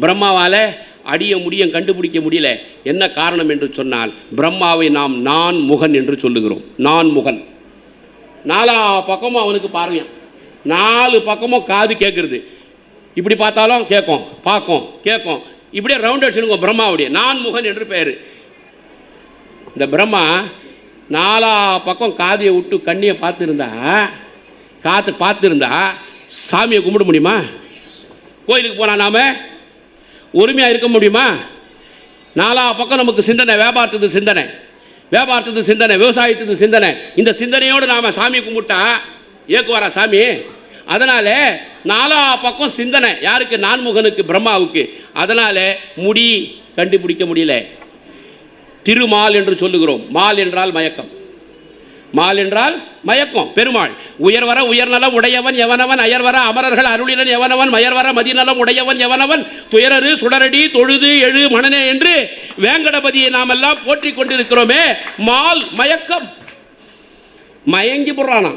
பிரம்மாவால் அடிய முடியும் கண்டுபிடிக்க முடியல. என்ன காரணம் என்று சொன்னால், பிரம்மாவை நாம் நான் முகன் என்று சொல்லுகிறோம். நான் முகன். 4 பக்கமும் அவனுக்கு பார்வையான், 4 பக்கமும் காது கேட்குறது. இப்படி பார்த்தாலும் கேட்கும், பார்க்கும், கேட்கும். இப்படியே ரவுண்ட் அடிச்சுடுங்க பிரம்மாவுடைய நான் முகன் என்று பெயர். இந்த பிரம்மா 4 பக்கம் காதியை விட்டு கண்ணியை பார்த்துருந்தா சாமியை கும்பிட முடியுமா? கோயிலுக்கு போனால் நாம் உரிமையாக இருக்க முடியுமா? 4 பக்கம் நமக்கு சிந்தனை, வியாபாரத்துக்கு சிந்தனை, விவசாயத்துக்கு சிந்தனை. இந்த சிந்தனையோடு நாம் சாமி கும்பிட்டா ஏக்குவாரா சாமி? அதனால் 4 பக்கம் சிந்தனை யாருக்கு? நான்முகனுக்கு, பிரம்மாவுக்கு. அதனால் முடி கண்டுபிடிக்க முடியல. திருமால் என்று சொல்லுகிறோம். மால் என்றால் மயக்கம், மால் என்றால் மயக்கம். பெருமாள் உயர்வர உயர்நலம் உடையவன் எவனவன், அயர்வர அமரர்கள் அருளினன் எவனவன், மயர்வர மதிநலம் உடையவன் எவனவன், துயரரு சுடரடி தொழுது எழு மனனே என்று வேங்கடபதியை நாம் எல்லாம் போற்றிக் கொண்டிருக்கிறோமே. மால் மயக்கம், மயங்கி போடுறானா.